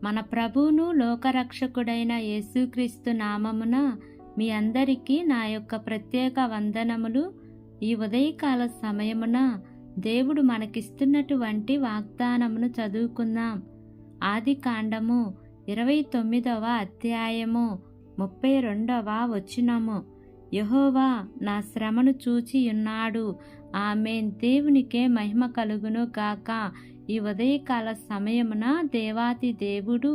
మన ప్రభువును లోకరక్షకుడైన యేసుక్రీస్తు నామమున మీ అందరికీ నా యొక్క ప్రత్యేక వందనములు. ఈ ఉదయకాల సమయమున దేవుడు మనకిస్తున్నటువంటి వాగ్దానమును చదువుకుందాం. ఆదికాండము 29వ అధ్యాయము 32వ వచనము. యెహోవా నా శ్రమను చూచి ఉన్నాడు. ఆమేన్. దేవునికే మహిమ కలుగును గాక. ఈ ఉదయకాల సమయమున దేవాతి దేవుడు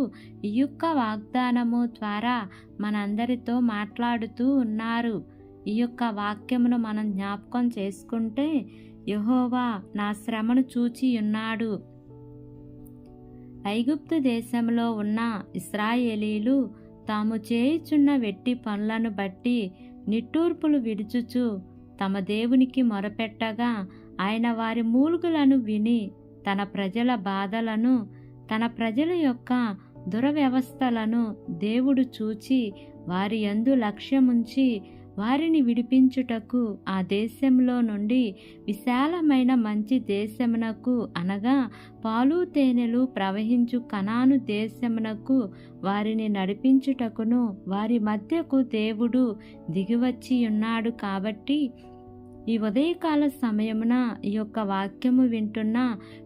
ఈ యొక్క వాగ్దానము ద్వారా మనందరితో మాట్లాడుతూ ఉన్నారు. ఈ యొక్క వాక్యమును మనం జ్ఞాపకం చేసుకుంటే, యెహోవా నా శ్రమను చూచి ఉన్నాడు. ఐగుప్తు దేశంలో ఉన్న ఇశ్రాయేలీలు తాము చేయుచున్న వెట్టి పనులను బట్టి నిట్టూర్పులు విడుచుచు తమ దేవునికి మొరపెట్టగా, ఆయన వారి మూలుగులను విని తన ప్రజల బాధలను, తన ప్రజల యొక్క దురవ్యవస్థలను దేవుడు చూచి వారి యందు లక్ష్యముంచి వారిని విడిపించుటకు ఆ దేశంలో నుండి విశాలమైన మంచి దేశమునకు, అనగా పాలు తేనెలు ప్రవహించు కనాను దేశమునకు వారిని నడిపించుటకును వారి మధ్యకు దేవుడు దిగివచ్చి ఉన్నాడు. కాబట్టి ఈ ఉదయకాల సమయమున ఈ యొక్క వాక్యము వింటున్న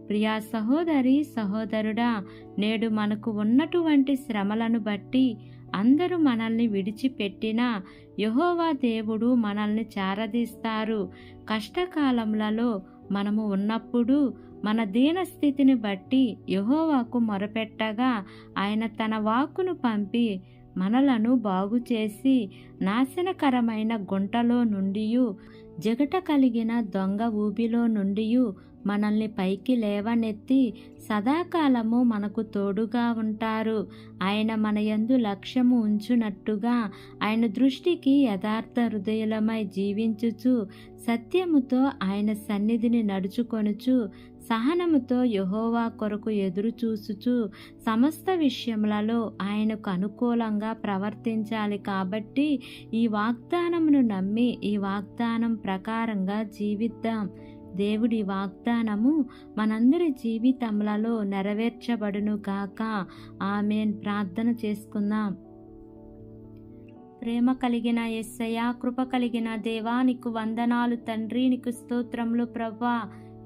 ప్రియా సహోదరి సహోదరుడా, నేడు మనకు ఉన్నటువంటి శ్రమలను బట్టి అందరూ మనల్ని విడిచిపెట్టినా యెహోవా దేవుడు మనల్ని చారదీస్తారు. కష్టకాలములలో మనము ఉన్నప్పుడు మన దీనస్థితిని బట్టి యెహోవాకు మొరపెట్టగా ఆయన తన వాక్కును పంపి మనలను బాగు చేసి నాశనకరమైన గుంటలో నుండియు జగట కలిగిన దొంగ ఊబిలో నుండియు మనల్ని పైకి లేవనెత్తి సదాకాలము మనకు తోడుగా ఉంటారు. ఆయన మన యందు లక్ష్యము ఉంచునట్టుగా ఆయన దృష్టికి యథార్థ హృదయులమై జీవించుచు సత్యముతో ఆయన సన్నిధిని నడుచుకొనుచు సహనముతో యెహోవా కొరకు ఎదురు చూసుచు సమస్త విషయములలో ఆయనకు అనుకూలంగా ప్రవర్తించాలి. కాబట్టి ఈ వాగ్దానమును నమ్మి ఈ వాగ్దానం ప్రకారంగా జీవిద్దాం. దేవుడి వాగ్దానము మనందరి జీవితములలో నెరవేర్చబడును గాక. ఆమేన్. ప్రార్థన చేసుకుందాం. ప్రేమ కలిగిన యేసయ్యా, కృప కలిగిన దేవా, నీకు వందనాలు తండ్రి, నీకు స్తోత్రములు ప్రభువా.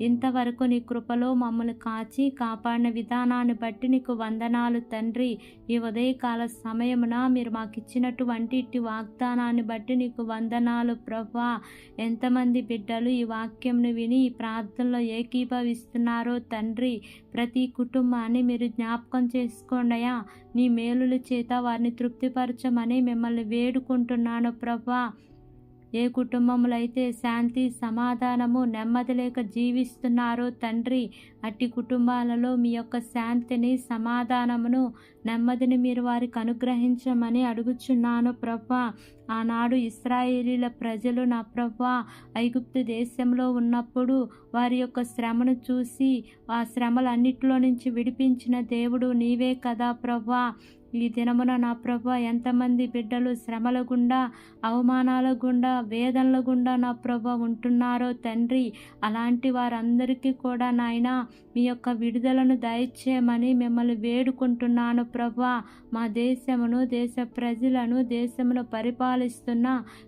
ఇంతవరకు నీ కృపలో మమ్మల్ని కాచి కాపాడిన విధానాన్ని బట్టి నీకు వందనాలు తండ్రి. ఈ ఉదయకాల సమయమున మీరు మాకు ఇచ్చినటువంటి ఇట్టి వాగ్దానాన్ని బట్టి నీకు వందనాలు ప్రభువా. ఎంతమంది బిడ్డలు ఈ వాక్యంను విని ఈ ప్రార్థనలో ఏకీభవిస్తున్నారో తండ్రి, ప్రతి కుటుంబాన్ని మీరు జ్ఞాపకం చేసుకోండియా. నీ మేలుల చేత వారిని తృప్తిపరచమని మిమ్మల్ని వేడుకుంటున్నాను ప్రభువా. ఏ కుటుంబములు అయితే శాంతి సమాధానము నెమ్మది లేక జీవిస్తున్నారో తండ్రి, అట్టి కుటుంబాలలో మీ యొక్క శాంతిని సమాధానమును నెమ్మదిని మీరు వారికి అనుగ్రహించమని అడుగుచున్నాను ప్రభువా. ఆనాడు ఇశ్రాయేలీల ప్రజలు నా ప్రభువా ఐగుప్తు దేశంలో ఉన్నప్పుడు వారి యొక్క శ్రమను చూసి ఆ శ్రమలన్నిటిలో నుంచి విడిపించిన దేవుడు నీవే కదా ప్రభువా. ఈ దినమున నా ప్రభువా ఎంతమంది బిడ్డలు శ్రమల గుండా, అవమానాల గుండా, వేదనల గుండా నా ప్రభువా ఉంటున్నారో తండ్రి, అలాంటి వారందరికీ కూడా నాయన మీ యొక్క విడుదలను దయచేయమని మిమ్మల్ని వేడుకుంటున్నాను ప్రభువా. మా దేశమును, దేశ ప్రజలను, దేశమును పరిపాలిస్తున్న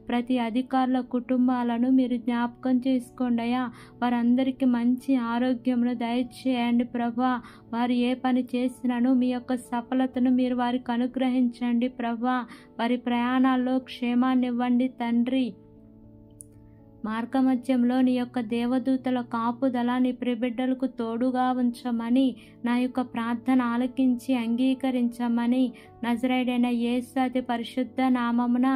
ప్రతి అధికారుల కుటుంబాలను మీరు జ్ఞాపకం చేసుకోండి అయ్యా. వారందరికీ మంచి ఆరోగ్యమును దయచేయండి ప్రభువా. వారు ఏ పని చేసినను మీ యొక్క సఫలతను మీరు వారికి అనుగ్రహించండి ప్రభువా. వారి ప్రయాణాల్లో క్షేమాన్ని ఇవ్వండి తండ్రి. మార్గమధ్యంలో నీ యొక్క దేవదూతల కాపుదల నీ ప్రియబిడ్డలకు తోడుగా ఉంచమని నా యొక్క ప్రార్థన ఆలకించి అంగీకరించమని నజరేయుడైన యేసు అతి పరిశుద్ధ నామమున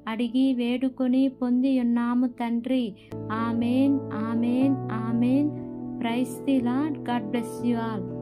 అడిగి వేడుకొని పొంది ఉన్నాము తండ్రి. Amen, amen, amen. Praise the Lord. God bless you all.